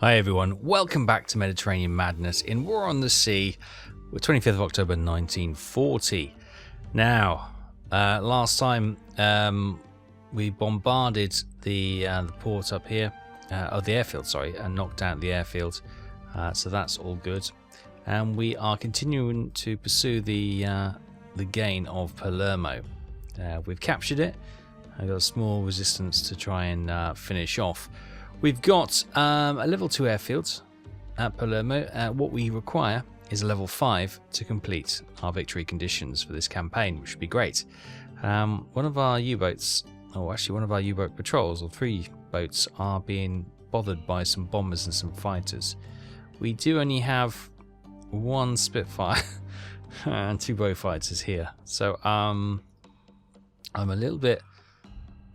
Hi everyone, welcome back to Mediterranean Madness in War on the Sea, 25th of October 1940. Now, last time we bombarded the port up here, the airfield, sorry, and knocked out the airfield, so that's all good. And we are continuing to pursue the gain of Palermo. We've captured it. I've got a small resistance to try and finish off. We've got a level 2 airfield at Palermo. What we require is a level 5 to complete our victory conditions for this campaign, which would be great. One of our U-boats, one of our U-boat patrols, or 3 boats, are being bothered by some bombers and some fighters. We do only have 1 Spitfire and 2 Beaufighters here, so I'm a little bit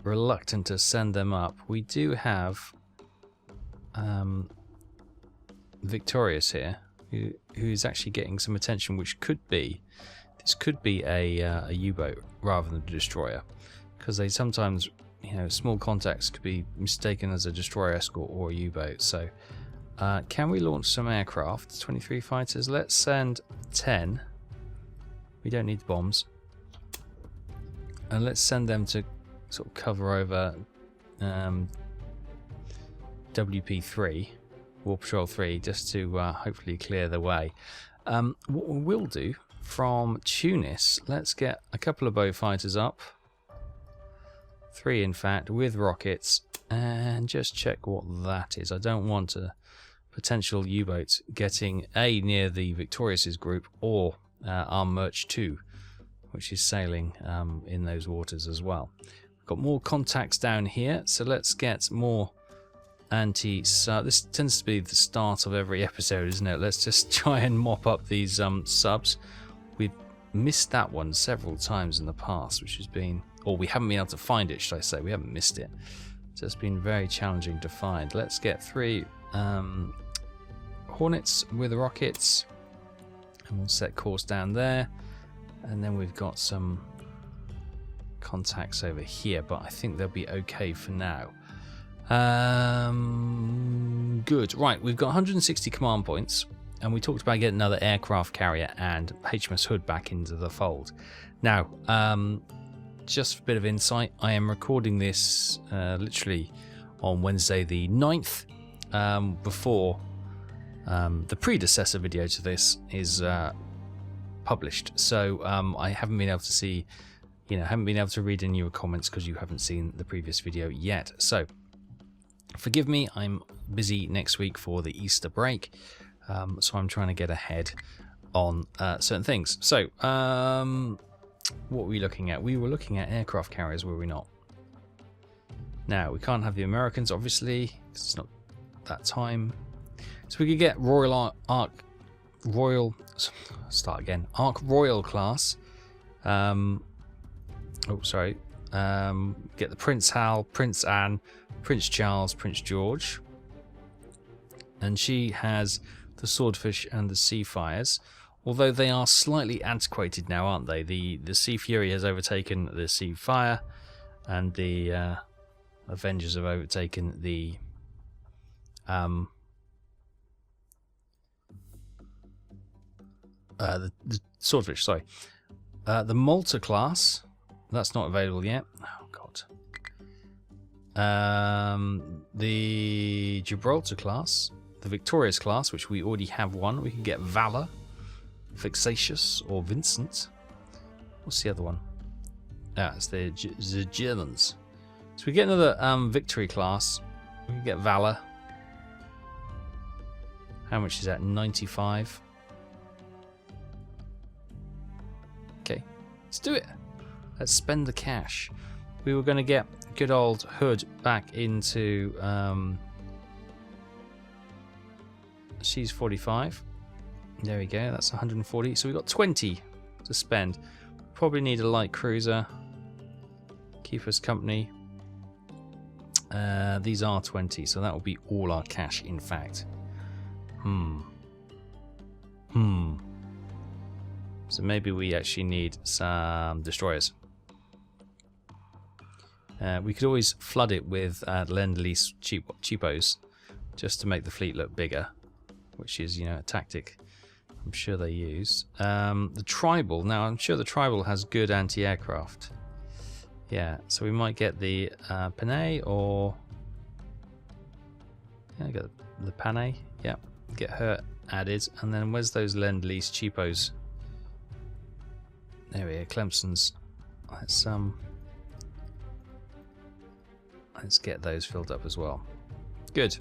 reluctant to send them up. We do have Victorious here, who is actually getting some attention, which could be a U-boat rather than a destroyer, because they sometimes, small contacts could be mistaken as a destroyer escort or a U-boat. So can we launch some aircraft? 23 fighters. Let's send 10. We don't need the bombs, and let's send them to sort of cover over WP3, War Patrol 3, just to hopefully clear the way. What we will do from Tunis, let's get a couple of Beaufighters up, 3 in fact, with rockets, and just check what that is. I don't want a potential U-boat getting near the Victorious's group, or our Merch 2, which is sailing in those waters as well. We've got more contacts down here, so let's get more this tends to be the start of every episode, isn't it? Let's just try and mop up these subs. We've missed that one several times in the past, which has been, or we haven't been able to find it, should I say. We haven't missed it. So it's been very challenging to find. Let's get 3 Hornets with rockets, and we'll set course down there. And then we've got some contacts over here, but I think they'll be okay for now. Good. Right, we've got 160 command points, and we talked about getting another aircraft carrier and HMS Hood back into the fold. Now, just for a bit of insight, I am recording this literally on Wednesday the 9th, before the predecessor video to this is published. So I haven't been able to see, haven't been able to read any of your comments because you haven't seen the previous video yet. So forgive me, I'm busy next week for the Easter break, so I'm trying to get ahead on certain things. So, what were we looking at? We were looking at aircraft carriers, were we not? Now, we can't have the Americans, obviously, because it's not that time. So we could get Ark Royal class. Get the Prince Hal, Prince Anne, Prince Charles, Prince George, and she has the Swordfish and the Seafires, although they are slightly antiquated now, aren't they? The Sea Fury has overtaken the Seafire, and the Avengers have overtaken the Swordfish. Sorry, the Malta class. That's not available yet. Oh god. The Gibraltar class, the Victorious class, which we already have one. We can get Valor, Vexatious, or Vincent. What's the other one? It's the Germans. So we get another Victory class. We can get Valor. How much is that? 95. Okay, let's do it. Let's spend the cash. We were going to get good old Hood back into she's 45. There we go, that's 140. So we've got 20 to spend. Probably need a light cruiser. Keep us company. These are 20, so that will be all our cash, in fact. So maybe we actually need some destroyers. We could always flood it with Lend-Lease cheapos, just to make the fleet look bigger, which is, you know, a tactic I'm sure they use. The Tribal, now I'm sure the Tribal has good anti-aircraft. Yeah, so we might get the Panay, or yeah, get the Panay. Yeah, get her added, and then where's those Lend-Lease cheapos? There we go, Clemson's. Let's get those filled up as well. Good.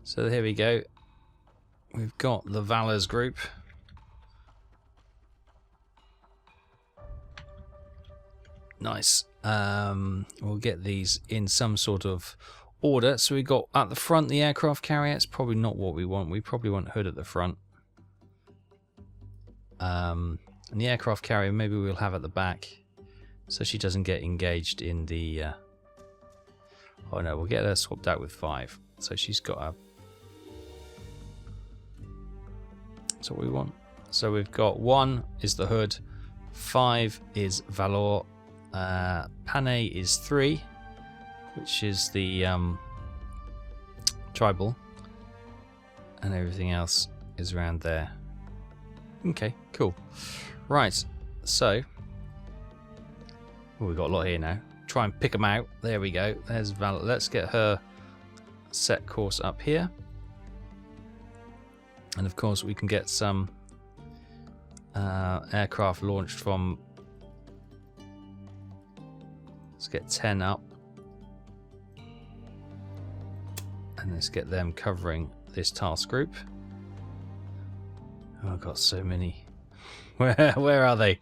So here we go. We've got the Valor's group. Nice. We'll get these in some sort of order. So we got at the front the aircraft carrier. It's probably not what we want. We probably want Hood at the front. And the aircraft carrier maybe we'll have at the back, so she doesn't get engaged in the... oh no, we'll get her swapped out with 5. So she's got a... That's what we want. So we've got 1 is the Hood, 5 is Valor, Panay is 3, which is the Tribal, and everything else is around there. Okay, cool. Right, so we've got a lot here now. Try and pick them out. There we go. There's Valor. Let's get her set course up here. And of course we can get some aircraft launched from... Let's get 10 up. And let's get them covering this task group. Oh, I've got so many. Where are they?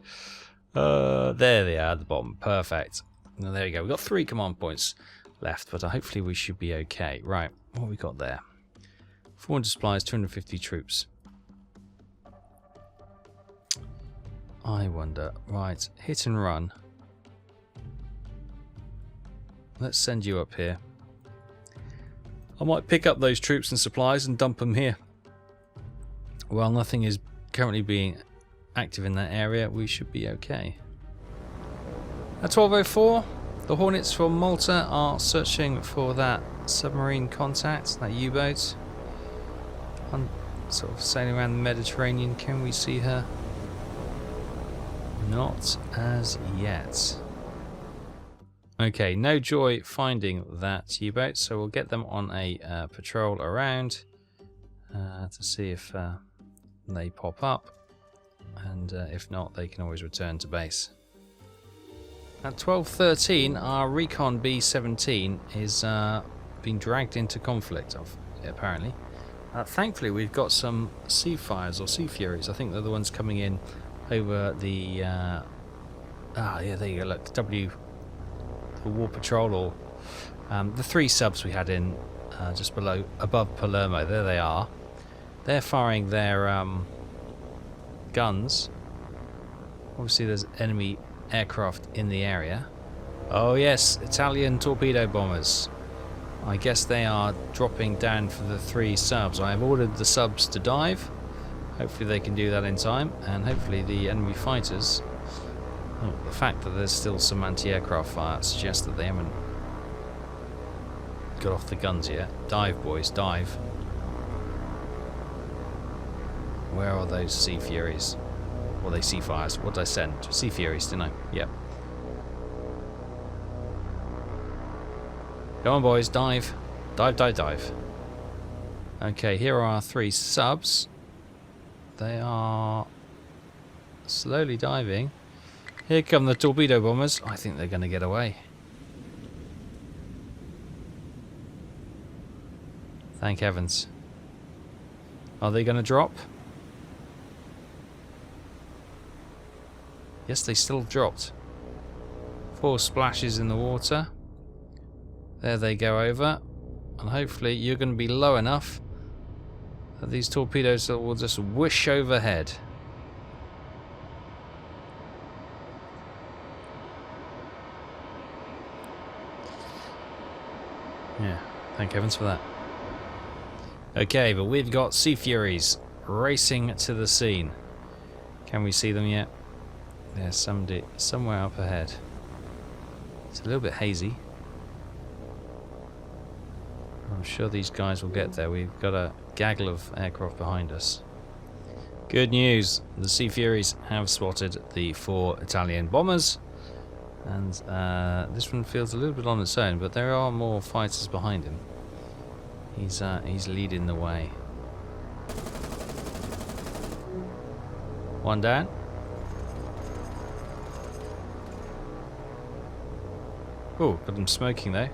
There they are at the bottom. Perfect. Now, there we go. We've got 3 command points left, but hopefully we should be okay. Right, what have we got there? 400 supplies, 250 troops. I wonder. Right, hit and run. Let's send you up here. I might pick up those troops and supplies and dump them here. While nothing is currently being active in that area, we should be okay. At 12:04, the Hornets from Malta are searching for that submarine contact, that U-boat. I'm sort of sailing around the Mediterranean. Can we see her? Not as yet. Okay, no joy finding that U-boat, so we'll get them on a patrol around to see if they pop up, and if not, they can always return to base. At 12:13, our Recon B-17 is being dragged into conflict, apparently. Thankfully, we've got some Sea Fires or Sea Furies. I think they're the ones coming in over the... yeah, there you go, look, the War Patrol, or the 3 subs we had in just above Palermo. There they are. They're firing their guns. Obviously there's enemy aircraft in the area. Oh yes, Italian torpedo bombers. I guess they are dropping down for the 3 subs. I have ordered the subs to dive. Hopefully they can do that in time, and hopefully the enemy fighters... Oh, the fact that there's still some anti-aircraft fire suggests that they haven't got off the guns yet. Dive, boys, dive. Where are those Sea Furies? Or they Sea Fires? What did I send? Sea Furies, didn't I? Yep. Go on, boys, dive. Dive, dive, dive. Okay, here are our 3 subs. They are slowly diving. Here come the torpedo bombers. I think they're going to get away. Thank heavens. Are they going to drop? Yes, they still dropped. 4 splashes in the water. There they go over. And hopefully you're going to be low enough that these torpedoes will just whoosh overhead. Yeah, thank heavens for that. Okay, but we've got Sea Furies racing to the scene. Can we see them yet? There's somewhere up ahead. It's a little bit hazy. I'm sure these guys will get there. We've got a gaggle of aircraft behind us. Good news, the Sea Furies have spotted the 4 Italian bombers, and this one feels a little bit on its own, but there are more fighters behind him. He's leading the way. One down. Oh, got him smoking though.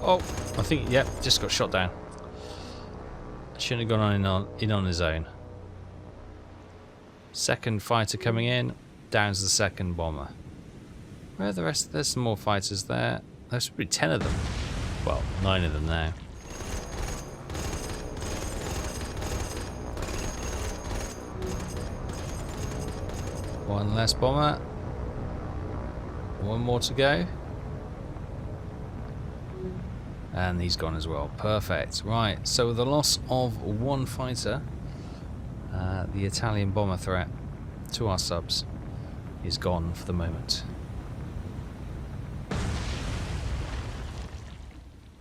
Oh, I think, yep, just got shot down. Shouldn't have gone in on his own. Second fighter coming in, downs the second bomber. Where are the rest? There's some more fighters there. There's probably 10 of them. Well, 9 of them now. One less bomber. One more to go. And he's gone as well. Perfect. Right, so with the loss of 1 fighter, the Italian bomber threat to our subs is gone for the moment.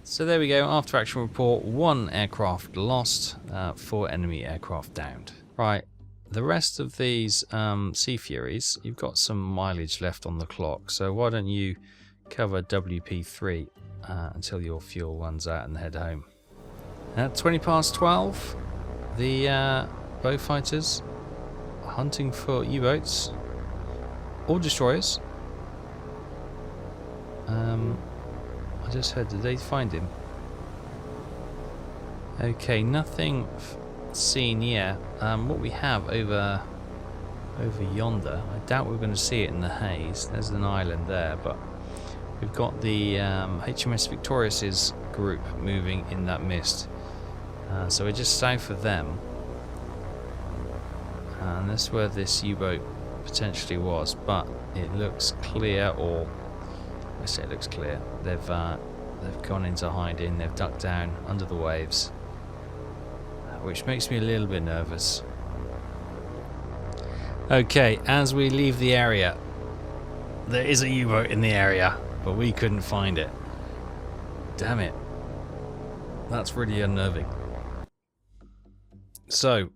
So there we go. After action report, 1 aircraft lost, 4 enemy aircraft downed. Right, the rest of these Sea Furies, you've got some mileage left on the clock, so why don't you cover WP3 until your fuel runs out and head home. At 20 past 12, the bow fighters are hunting for U-boats or destroyers. I just heard, did they find him? Okay, nothing seen yet. What we have over yonder, I doubt we're going to see it in the haze. There's an island there, but we've got the HMS Victorious's group moving in that mist. So we're just south of them. And that's where this U-boat potentially was, but it looks clear, or I say it looks clear. They've gone into hiding, they've ducked down under the waves, which makes me a little bit nervous. Okay, as we leave the area, there is a U-boat in the area, but we couldn't find it. Damn it. That's really unnerving. So,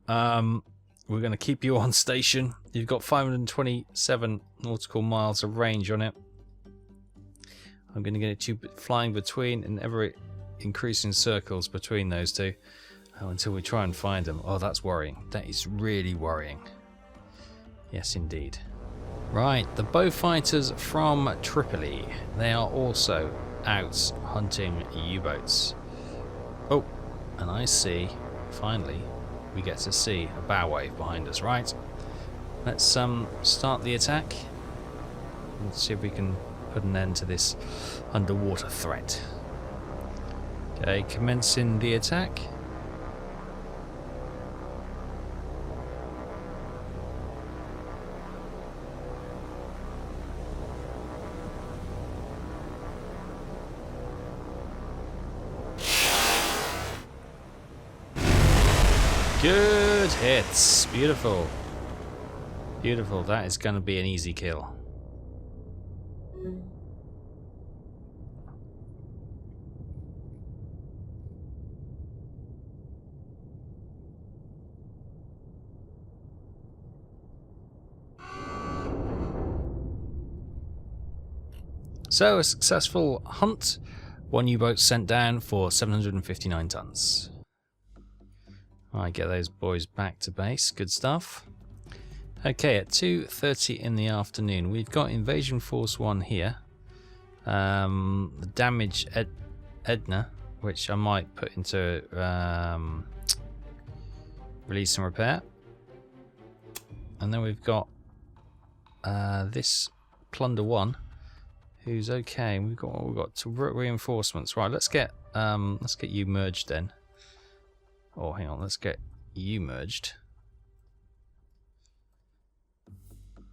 we're going to keep you on station. You've got 527 nautical miles of range on it. I'm going to get you flying between in ever increasing circles between those two until we try and find them. Oh, that's worrying. That is really worrying. Yes, indeed. Right, the bow fighters from Tripoli. They are also out hunting U-boats. Oh, and I see, finally, we get to see a bow wave behind us. Right, let's start the attack. Let's see if we can put an end to this underwater threat. Okay, commencing the attack. Good hits. Beautiful. Beautiful. That is going to be an easy kill. So, a successful hunt. 1 U-boat sent down for 759 tons. Alright, get those boys back to base. Good stuff. Okay, at 2:30 in the afternoon, we've got Invasion Force 1 here. The damaged Edna, which I might put into release and repair. And then we've got this Plunder 1, who's okay. We've got reinforcements. Right, let's get you merged then. Oh, hang on, let's get you merged.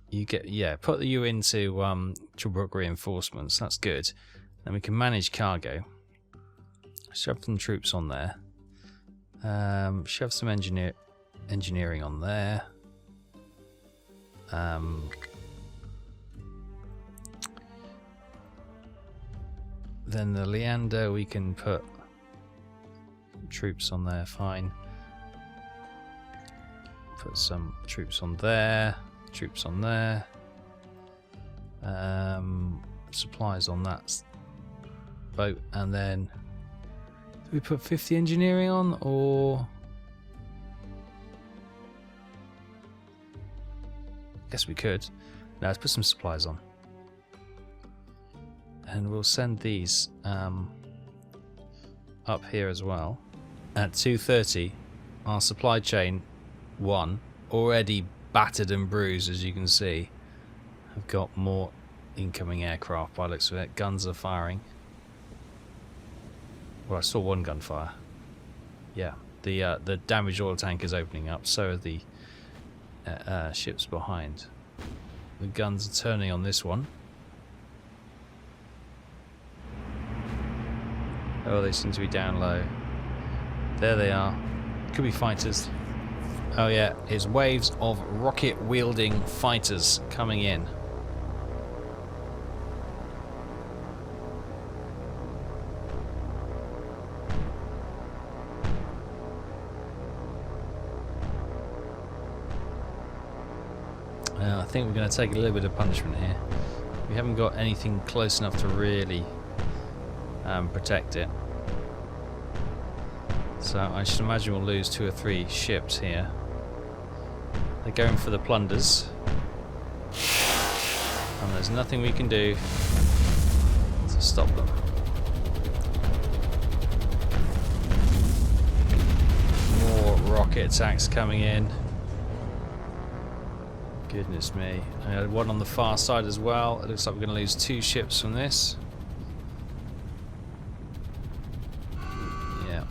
You get, yeah, put you into Tobruk reinforcements. That's good. Then we can manage cargo. Shove some troops on there. Shove some engineering on there. Then the Leander, we can put troops on there, fine. Put some troops on there, troops on there. Supplies on that boat, and then do we put 50 engineering on, or guess we could. Now let's put some supplies on, and we'll send these up here as well. At 2:30, our supply chain 1, already battered and bruised, as you can see. I've got more incoming aircraft by the looks of it. Guns are firing. Well, I saw one gun fire. Yeah, the damaged oil tank is opening up. So are the ships behind. The guns are turning on this one. Oh, they seem to be down low. There they are. Could be fighters. Oh yeah, it's waves of rocket-wielding fighters coming in. I think we're going to take a little bit of punishment here. We haven't got anything close enough to really protect it. So I should imagine we'll lose 2 or 3 ships here. They're going for the plunders. And there's nothing we can do to stop them. More rocket attacks coming in. Goodness me. I had one on the far side as well. It looks like we're going to lose 2 ships from this. Yeah.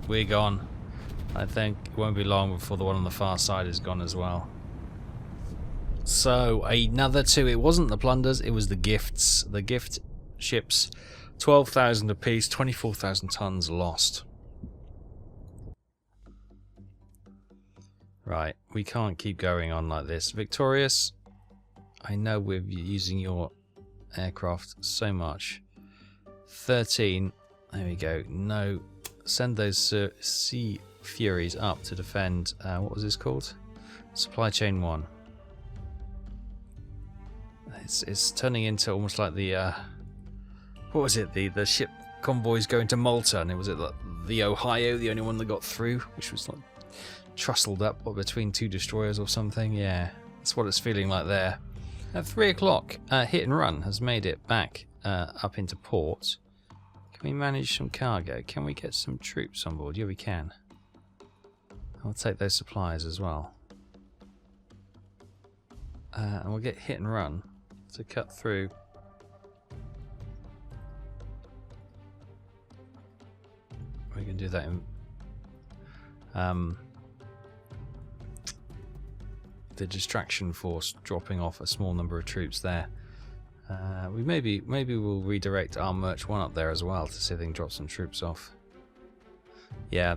We're gone. I think it won't be long before the one on the far side is gone as well. So, another 2. It wasn't the plunders, it was the gifts. The gift ships, 12,000 apiece, 24,000 tons lost. Right, we can't keep going on like this. Victorious, I know we're using your aircraft so much. 13, there we go. No, send those Sea Furies up to defend, what was this called? Supply Chain 1. It's turning into almost like the, what was it? The ship convoys going to Malta, and was it the Ohio, the only one that got through, which was like trustled up between 2 destroyers or something. Yeah, that's what it's feeling like there. At 3 o'clock, Hit and Run has made it back up into port. Can we manage some cargo? Can we get some troops on board? Yeah, we can. I'll take those supplies as well. And we'll get Hit and Run to cut through. We can do that in the distraction force, dropping off a small number of troops there. Maybe we'll redirect our Merch 1 up there as well to see if they can drop some troops off. Yeah,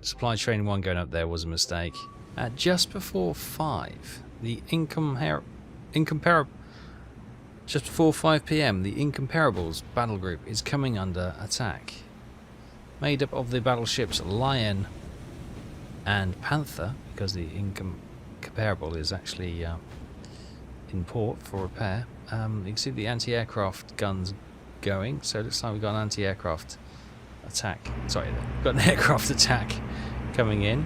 supply train 1 going up there was a mistake. At just before 5, just before 5 PM, the Incomparables battle group is coming under attack. Made up of the battleships Lion and Panther, because the Incomparable is actually in port for repair. You can see the anti-aircraft guns going, so it looks like we've got an anti-aircraft attack. Sorry, we've got an aircraft attack coming in,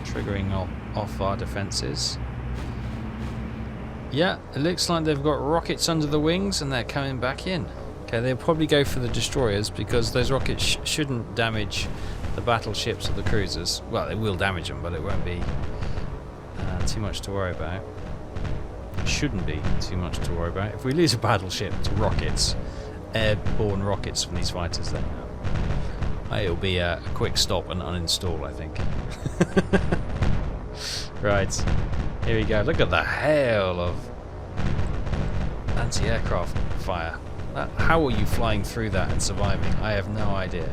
triggering off our defences. Yeah, it looks like they've got rockets under the wings and they're coming back in. Okay, they'll probably go for the destroyers because those rockets shouldn't damage the battleships or the cruisers. Well, they will damage them, but it won't be too much to worry about. Shouldn't be too much to worry about. If we lose a battleship to rockets, airborne rockets from these fighters, then it'll be a quick stop and uninstall, I think. Right, here we go. Look at the hail of anti-aircraft fire. How are you flying through that and surviving? I have no idea.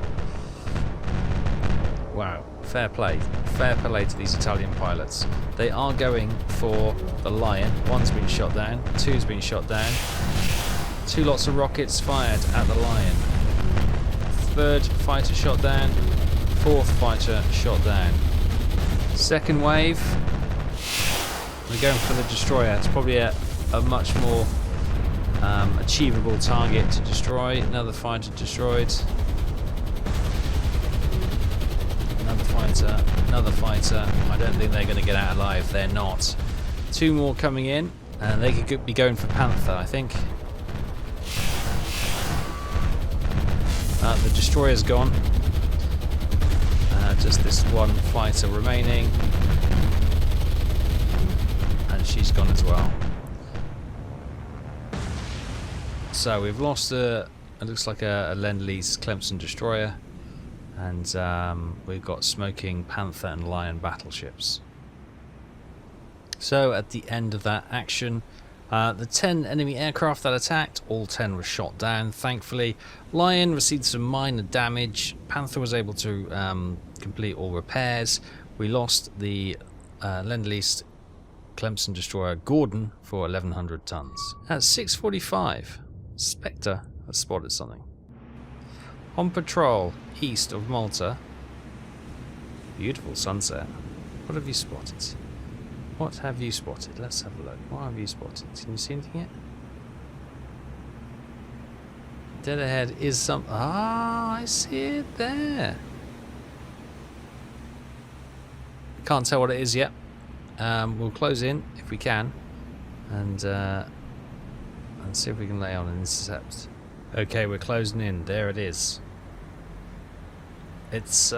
wow, fair play to these Italian pilots. They are going for the Lion. One's been shot down, two's been shot down. 2 lots of rockets fired at the Lion. 3rd fighter shot down, 4th fighter shot down. 2nd wave, we're going for the destroyer. It's probably a much more achievable target to destroy. Another fighter destroyed. Another fighter. I don't think they're going to get out alive. They're not. 2 more coming in, and they could be going for Panther, I think. The destroyer's gone. Just this one fighter remaining, and she's gone as well. So we've lost it looks like a Lend-Lease Clemson destroyer, and we've got smoking Panther and Lion battleships. So at the end of that action, the 10 enemy aircraft that attacked, all 10 were shot down, thankfully. Lion received some minor damage. Panther was able to complete all repairs. We lost the Lend-Lease Clemson destroyer Gordon for 1,100 tons. At 6:45, Spectre has spotted something. On patrol east of Malta. Beautiful sunset. What have you spotted? What have you spotted? Let's have a look. What have you spotted? Can you see anything yet? Dead ahead is some... Ah, I see it there. Can't tell what it is yet. We'll close in if we can, and see if we can lay on an intercept. Okay, we're closing in. There it is. It's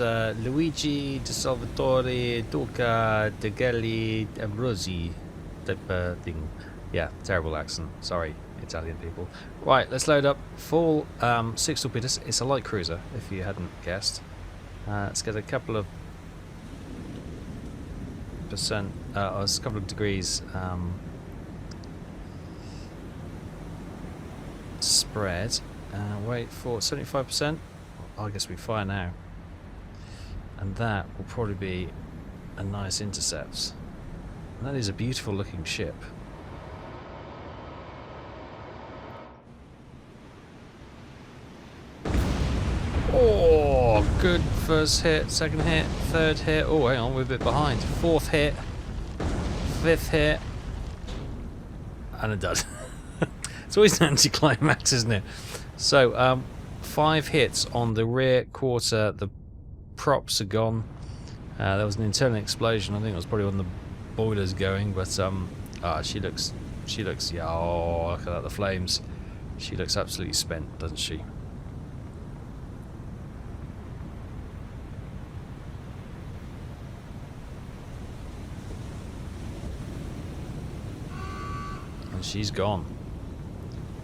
Luigi De Salvatore Duca De Gelli Ambrosi type thing. Yeah, terrible accent. Sorry, Italian people. Right, let's load up. Full 6 torpedoes. It's a light cruiser, if you hadn't guessed. Let's get a couple of percent, a couple of degrees spread. Wait for 75%. I guess we fire now. And that will probably be a nice intercept. And that is a beautiful looking ship. Oh, good first hit, second hit, third hit. Oh, hang on, we're a bit behind. 4th hit, 5th hit, and a dud. It's always an anticlimax, isn't it? So, 5 hits on the rear quarter. The props are gone. There was an internal explosion. I think it was probably one of the boilers going, but she looks, yeah, oh, look at that, the flames. She looks absolutely spent, doesn't she? And she's gone.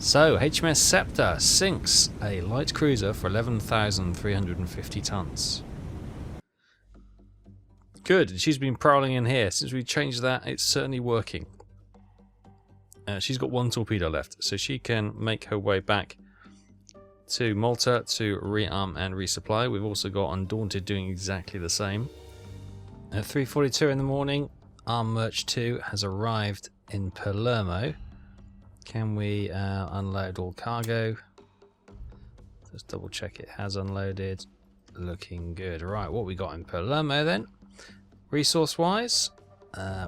So, HMS Scepter sinks a light cruiser for 11,350 tons. Good, she's been prowling in here. Since we changed that, it's certainly working. She's got 1 torpedo left, so she can make her way back to Malta to rearm and resupply. We've also got Undaunted doing exactly the same. At 3:42 in the morning, Arm Merch 2 has arrived in Palermo. Can we unload all cargo? Let's double check it has unloaded. Looking good. Right, what we got in Palermo then? Resource wise,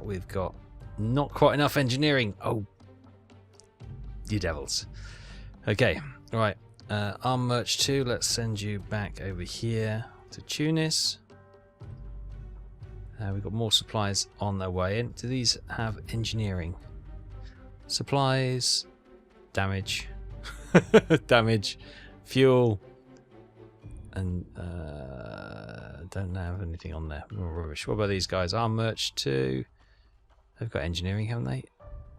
we've got not quite enough engineering. Oh, you devils. Okay, right. Arm Merch 2, let's send you back over here to Tunis. We've got more supplies on their way in. Do these have engineering? Supplies, damage, damage, fuel, and don't have anything on there. Oh, rubbish. What about these guys? Arm Merch 2. They've got engineering, haven't they?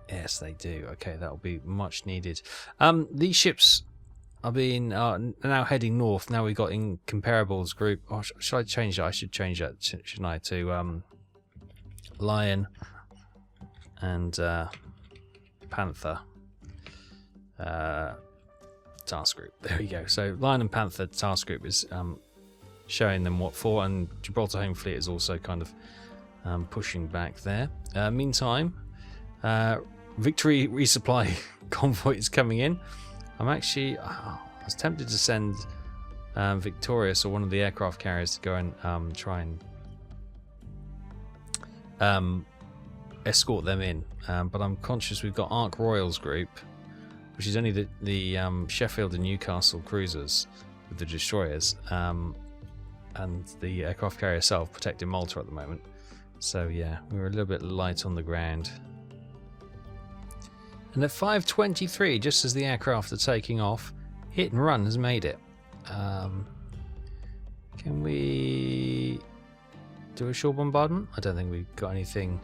Yes, they do. Okay, that'll be much needed. These ships are being now heading north. Now we've got in Comparables group. Oh, should I change that? I should change that, shouldn't I? To Lion and Panther task group. There we go. So Lion and Panther task group is showing them what for, and Gibraltar Home Fleet is also kind of pushing back there. Meantime, Victory resupply convoy is coming in. I'm actually, I was tempted to send Victorious or one of the aircraft carriers to go and try and escort them in, but I'm conscious we've got Ark Royals group, which is only the Sheffield and Newcastle cruisers with the destroyers, and the aircraft carrier itself protecting Malta at the moment. So yeah, we were a little bit light on the ground. And at 5:23, just as the aircraft are taking off, Hit and Run has made it. Can we do a shore bombardment? I don't think we've got anything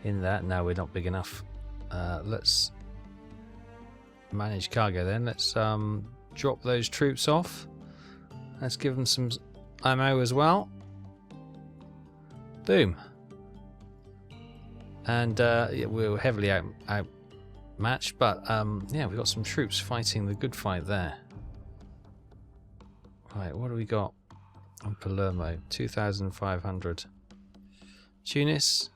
in that. No, we're not big enough. Let's manage cargo then. Let's drop those troops off. Let's give them some ammo as well. Boom. And yeah, we're heavily outmatched, but yeah, we've got some troops fighting the good fight there. Right, what do we got on Palermo? 2,500. Tunis,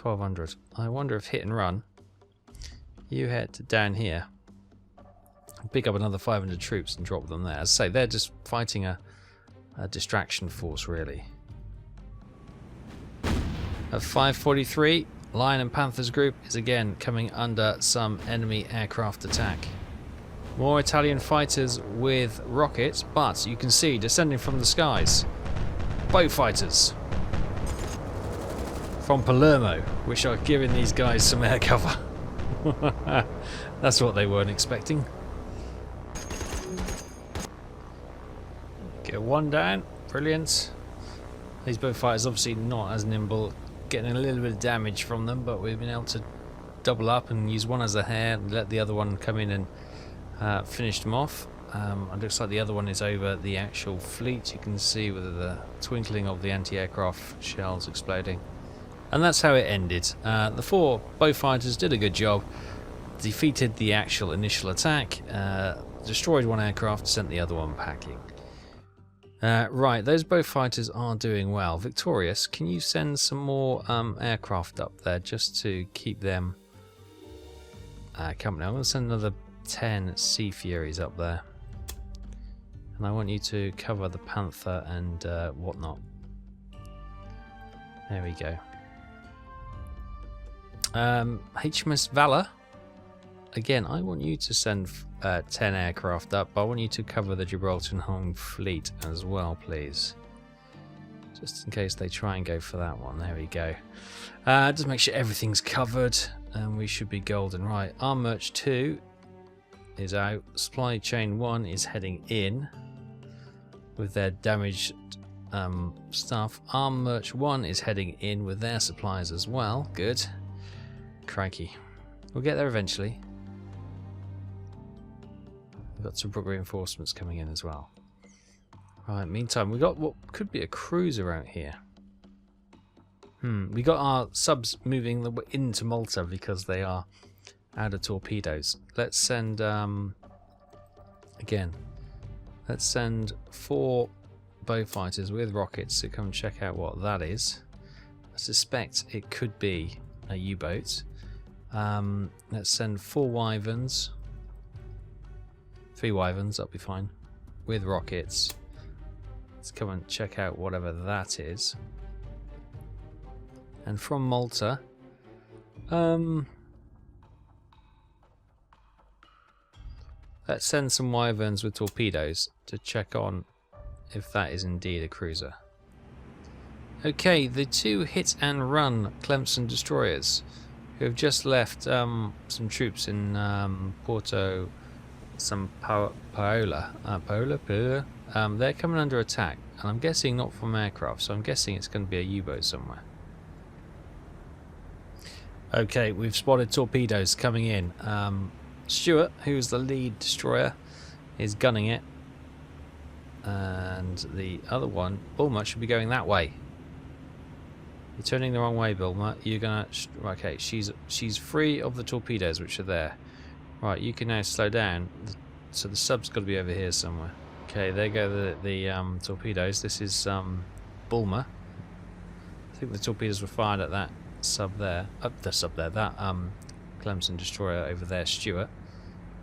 1,200. I wonder if Hit and Run, you head down here, pick up another 500 troops and drop them there. As I say, they're just fighting a distraction force, really. At 5:43, Lion and Panthers group is again coming under some enemy aircraft attack. More Italian fighters with rockets, but you can see descending from the skies, boat fighters from Palermo, which are giving these guys some air cover. That's what they weren't expecting. Get one down, brilliant. These boat fighters obviously not as nimble, getting a little bit of damage from them, but we've been able to double up and use one as a hare and let the other one come in and finish them off. It looks like the other one is over the actual fleet. You can see with the twinkling of the anti-aircraft shells exploding. And that's how it ended. The four boat fighters did a good job, defeated the actual initial attack, destroyed one aircraft, sent the other one packing. Right, those boat fighters are doing well. Victorious, can you send some more aircraft up there just to keep them company? I'm going to send another 10 Sea Furies up there. And I want you to cover the Panther and whatnot. There we go. HMS Valor. Again, I want you to send 10 aircraft up, but I want you to cover the Gibraltar Home Fleet as well, please. Just in case they try and go for that one. There we go. Just make sure everything's covered, and we should be golden. Right, Arm Merch 2 is out. Supply Chain 1 is heading in with their damaged stuff. Arm Merch 1 is heading in with their supplies as well. Good. Crikey. We'll get there eventually. We've got some Brook reinforcements coming in as well. Right, meantime, we've got what could be a cruiser out here. We got our subs moving into Malta because they are out of torpedoes. Let's send, again, let's send 4 bow fighters with rockets to come check out what that is. I suspect it could be a U-boat. Let's send 4 Wyverns. 3 Wyverns, that'll be fine. With rockets. Let's come and check out whatever that is. And from Malta, let's send some Wyverns with torpedoes to check on if that is indeed a cruiser. Okay, the 2 Hit and Run Clemson destroyers who have just left some troops in Porto Paola. They're coming under attack, and I'm guessing not from aircraft, so I'm guessing it's going to be a U-boat somewhere. Okay, we've spotted torpedoes coming in. Stuart, who's the lead destroyer, is gunning it, and the other one, Bulma, should be going that way. You're turning the wrong way, Bulma. You're gonna... Okay, she's free of the torpedoes which are there. Right, you can now slow down. So the sub's got to be over here somewhere. Okay, there go the torpedoes. This is Bulmer. I think the torpedoes were fired at that sub there. That Clemson destroyer over there, Stuart.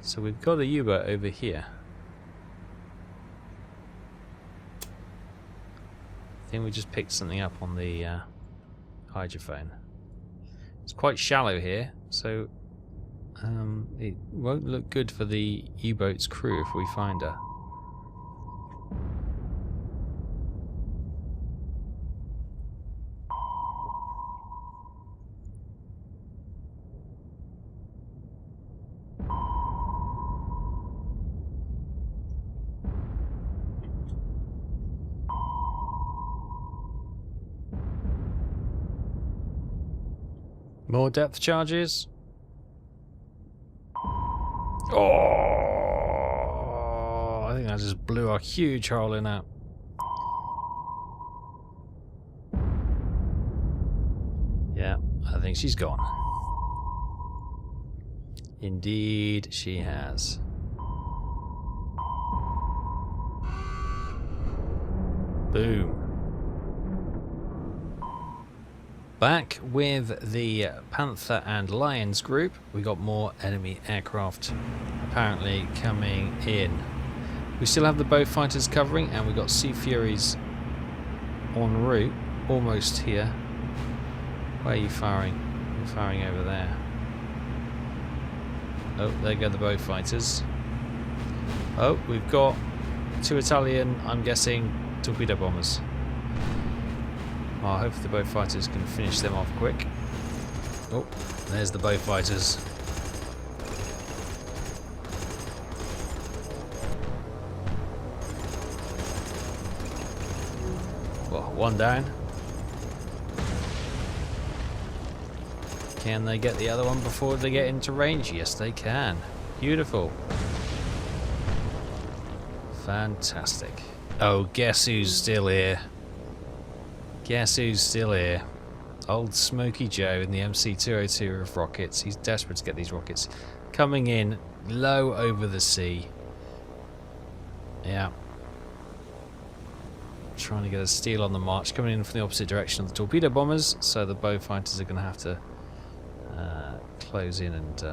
So we've got a U-boat over here. I think we just picked something up on the hydrophone. It's quite shallow here, so it won't look good for the U-boat's crew if we find her. More depth charges. Oh, I think I just blew a huge hole in that. Yeah, I think she's gone. Indeed, she has. Boom. Back with the Panther and Lions group, we got more enemy aircraft apparently coming in. We still have the boat fighters covering, and we got Sea Furies en route, almost here. Where are you firing? You're firing over there. Oh, there go the boat fighters. Oh, we've got 2 Italian, I'm guessing, torpedo bombers. Well, hopefully the boat fighters can finish them off quick. Oh, there's the boat fighters. Well, one down. Can they get the other one before they get into range? Yes, they can. Beautiful. Fantastic. Oh, guess who's still here? Guess who's still here? Old Smoky Joe in the MC-202 of rockets. He's desperate to get these rockets coming in low over the sea. Yeah. Trying to get a steal on the march, coming in from the opposite direction of the torpedo bombers, so the bow fighters are going to have to close in and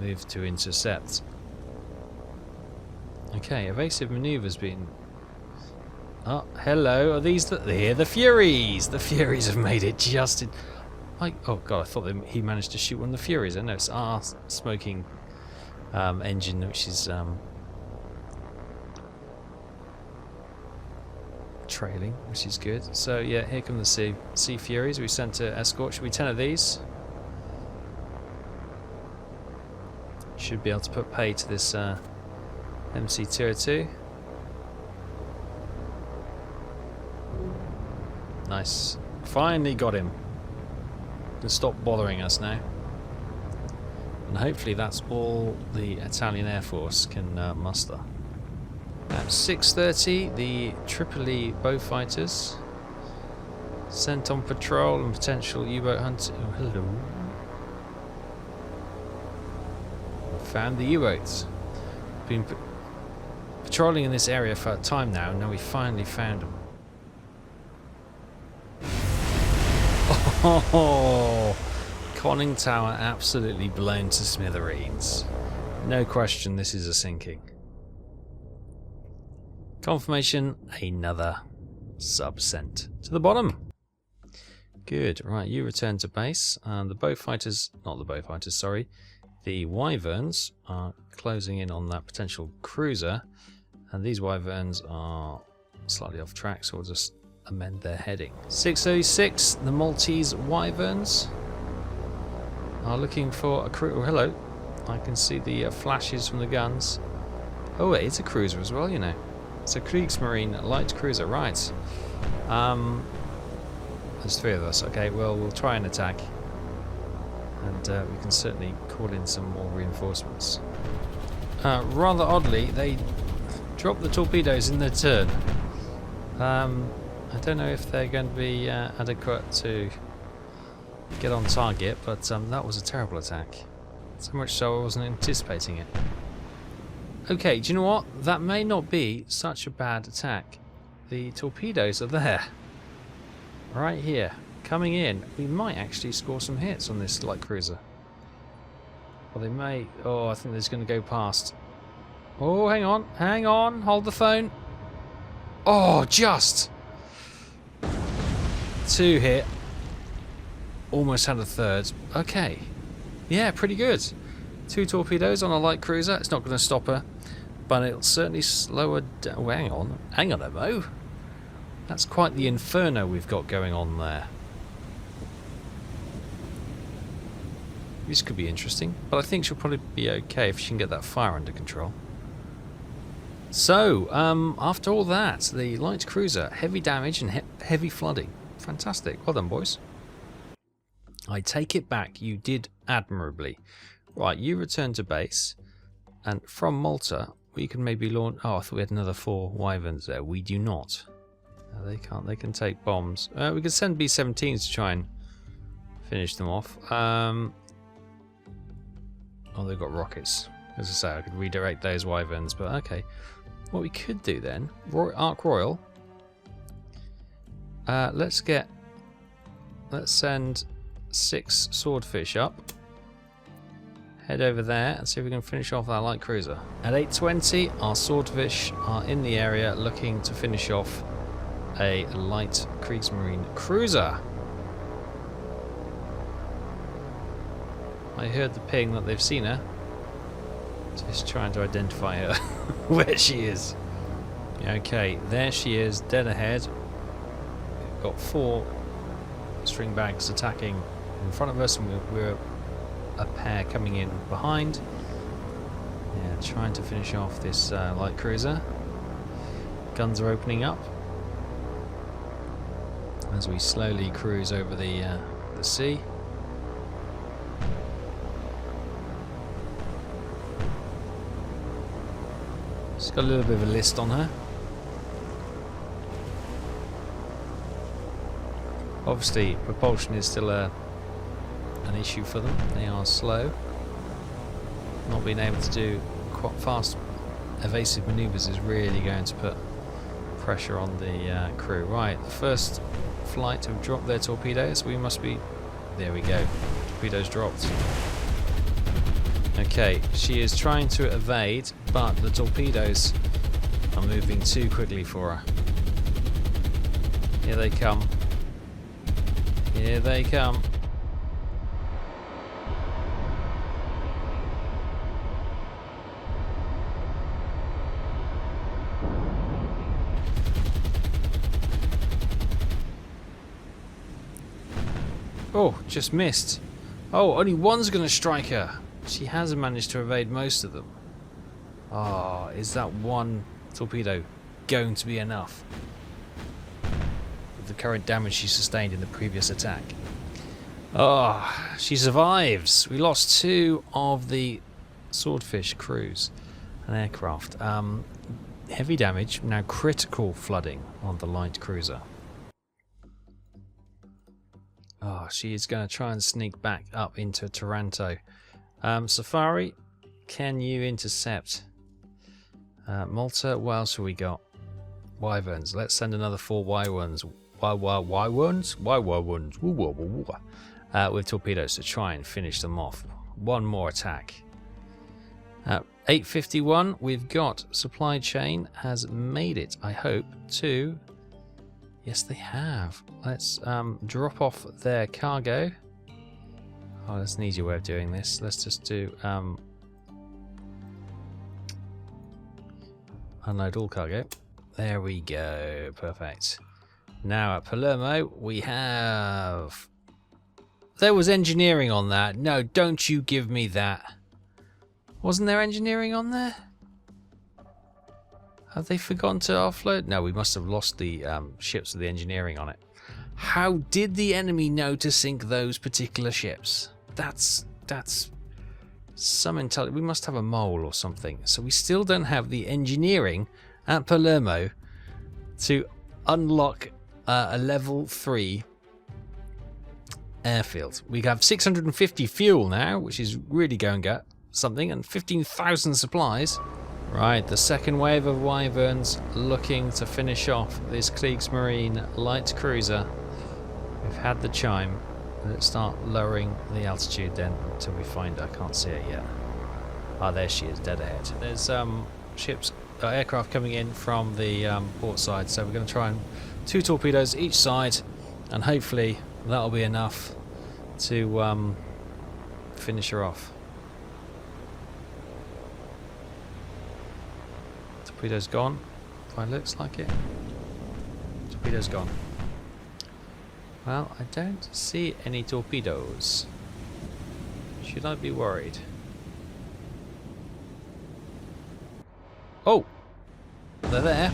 move to intercept. Okay, evasive manoeuvres being... Oh, hello, are these here? The Furies! The Furies have made it just in... Oh god, I thought he managed to shoot one of the Furies. I know it's our smoking engine, which is trailing, which is good. So yeah, here come the Sea Furies we sent to escort. Should be 10 of these. Should be able to put pay to this MC-202. Nice. Finally got him. Can stop bothering us now. And hopefully that's all the Italian Air Force can muster. At 6:30, the Tripoli bow fighters sent on patrol and potential U-boat hunting. Oh, hello. Found the U-boats. Been patrolling in this area for a time now, and now we finally found them. Oh, conning tower absolutely blown to smithereens. No question, this is a sinking. Confirmation, another sub sent to the bottom. Good, right, you return to base. The bow fighters, not the bow fighters, sorry. The Wyverns are closing in on that potential cruiser, and these Wyverns are slightly off track, so we'll just amend their heading. 6:06, the Maltese Wyverns are looking for a crew. Oh, hello. I can see the flashes from the guns. Oh, wait, it's a cruiser as well, you know. It's a Kriegsmarine light cruiser, right. There's 3 of us. Okay, well, we'll try and attack. And we can certainly call in some more reinforcements. Rather oddly, they dropped the torpedoes in their turn. I don't know if they're going to be adequate to get on target, but that was a terrible attack. So much so I wasn't anticipating it. Okay, do you know what? That may not be such a bad attack. The torpedoes are there. Right here. Coming in. We might actually score some hits on this light cruiser. Well, they may... Oh, I think they're going to go past. Oh, hang on. Hang on. Hold the phone. Oh, just! 2 hit. Almost had a third. Okay. Yeah, pretty good. 2 torpedoes on a light cruiser. It's not going to stop her. But it'll certainly slow her down. Oh, hang on. Hang on a mo. That's quite the inferno we've got going on there. This could be interesting. But I think she'll probably be okay if she can get that fire under control. So, after all that, the light cruiser, heavy damage and heavy flooding. Fantastic. Well done, boys. I take it back. You did admirably. Right, you return to base. And from Malta, we can maybe launch... Oh, I thought we had another 4 wyverns there. We do not. No, they can't. They can take bombs. We could send B-17s to try and finish them off. Oh, they've got rockets. As I say, I could redirect those wyverns, but okay. What we could do then... Ark Royal. Let's send 6 swordfish up. Head over there and see if we can finish off that light cruiser. At 8:20, our swordfish are in the area looking to finish off a light Kriegsmarine cruiser. I heard the ping that they've seen her. Just trying to identify her where she is. Okay, there she is, dead ahead. We've got 4 string bags attacking in front of us, and we're a pair coming in behind. Yeah, trying to finish off this light cruiser. Guns are opening up as we slowly cruise over the sea. She's got a little bit of a list on her. Obviously, propulsion is still an issue for them. They are slow. Not being able to do quite fast evasive maneuvers is really going to put pressure on the crew. Right, the first flight have dropped their torpedoes. We must be... There we go. Torpedoes dropped. Okay, she is trying to evade, but the torpedoes are moving too quickly for her. Here they come. Here they come. Oh, just missed. Oh, only one's going to strike her. She has managed to evade most of them. Oh, is that one torpedo going to be enough? With the current damage she sustained in the previous attack. Oh, she survives. We lost 2 of the swordfish crews and aircraft. Heavy damage, now critical flooding on the light cruiser. Oh, she is going to try and sneak back up into Taranto. Safari, can you intercept? Malta, what else have we got? Wyverns. Let's send another 4 Wyverns. Wyverns? With torpedoes to try and finish them off. One more attack. 8:51, we've got supply chain has made it, I hope, to... Yes, they have. Let's drop off their cargo. Oh, that's an easier way of doing this. Let's just do unload all cargo. There we go. Perfect. Now at Palermo, we have... There was engineering on that. No, don't you give me that. Wasn't there engineering on there? Have they forgotten to offload? No, we must have lost the ships with the engineering on it. How did the enemy know to sink those particular ships? That's some intelligence. We must have a mole or something. So we still don't have the engineering at Palermo to unlock a level 3 airfield. We have 650 fuel now, which is really going at something, and 15,000 supplies. Right, the second wave of wyverns looking to finish off this Kriegsmarine light cruiser. We've had the chime. Let's start lowering the altitude then until we find her. I can't see it yet. Ah, there she is, dead ahead. There's aircraft coming in from the port side, so we're going to try and 2 torpedoes each side, and hopefully that'll be enough to finish her off. Torpedo's gone. It looks like it. Torpedo's gone. Well, I don't see any torpedoes. Should I be worried? Oh! They're there.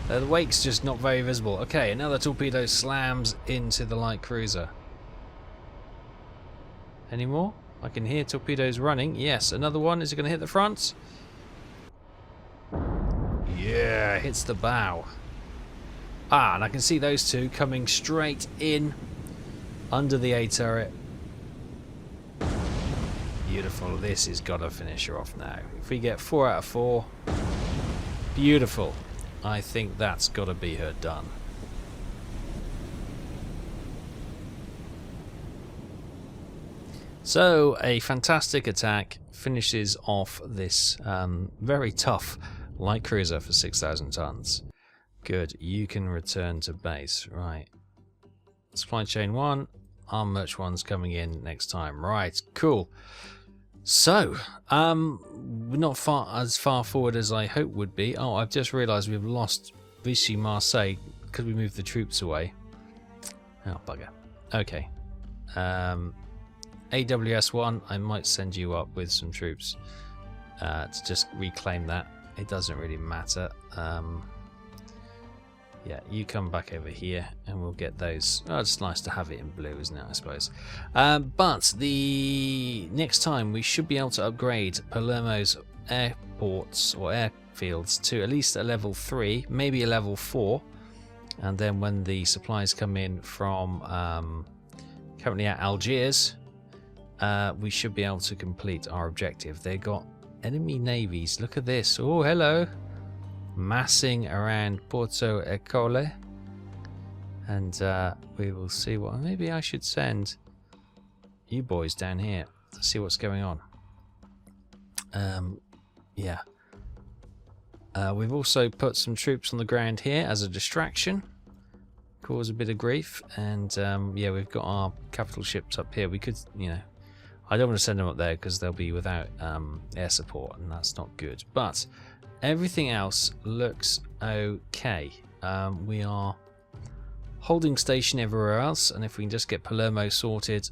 The wake's just not very visible. Okay, another torpedo slams into the light cruiser. Any more? I can hear torpedoes running. Yes, another one. Is it going to hit the front? Yeah, hits the bow. Ah, and I can see those two coming straight in under the A turret. Beautiful. This has got to finish her off now. If we get 4 out of 4, beautiful. I think that's got to be her done. So, a fantastic attack finishes off this very tough light cruiser for 6,000 tons. Good, you can return to base. Right. Supply chain 1, arm merch 1's coming in next time. Right, cool. So, we're not as far forward as I hoped would be. Oh, I've just realised we've lost Vichy Marseille because we moved the troops away. Oh, bugger. Okay. AWS1, I might send you up with some troops to just reclaim that. It doesn't really matter. Yeah, you come back over here and we'll get those. Oh, it's nice to have it in blue, isn't it, I suppose. But the next time we should be able to upgrade Palermo's airports or airfields to at least a level 3, maybe a level 4. And then when the supplies come in from currently at Algiers, we should be able to complete our objective. They got enemy navies. Look at this. Oh, hello. Massing around Porto Ecole, and we will see what. Maybe I should send you boys down here to see what's going on. Yeah. We've also put some troops on the ground here as a distraction, cause a bit of grief, and yeah, we've got our capital ships up here. We could, you know, I don't want to send them up there because they'll be without air support, and that's not good. But everything else looks okay. We are holding station everywhere else, and if we can just get Palermo sorted,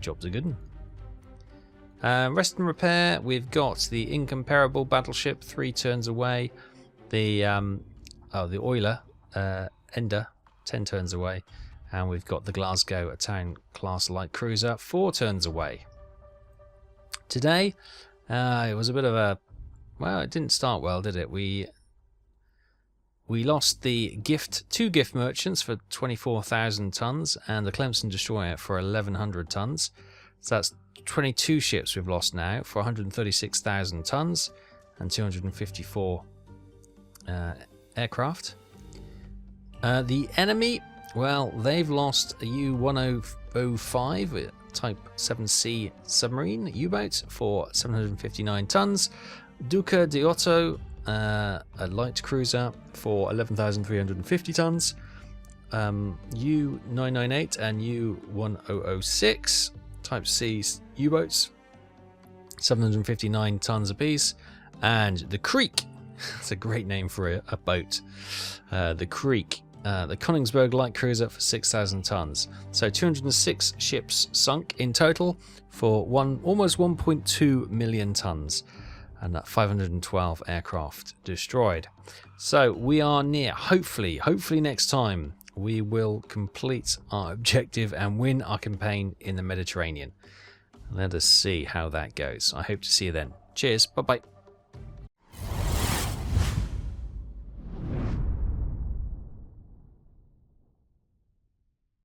job's a good one. Rest and repair, we've got the incomparable battleship 3 turns away. The Euler Ender 10 turns away, and we've got the Glasgow, a town class light cruiser, 4 turns away. Today, it was a bit of a, well, it didn't start well, did it? We lost the 2 gift merchants for 24,000 tons and the Clemson destroyer for 1,100 tons. So that's 22 ships we've lost now for 136,000 tons and 254 aircraft. The enemy, well, they've lost a U-105 Type 7C submarine U-boat for 759 tons. Duca di Otto, a light cruiser for 11,350 tons. U-998 and U-1006 Type C U-boats, 759 tons apiece. And the Creek, it's a great name for a boat. The Creek, the Königsberg light cruiser for 6,000 tons. So 206 ships sunk in total for almost 1.2 million tons. And 512 aircraft destroyed. So we are near. Hopefully next time we will complete our objective and win our campaign in the Mediterranean. Let us see how that goes. I hope to see you then. Cheers. Bye-bye.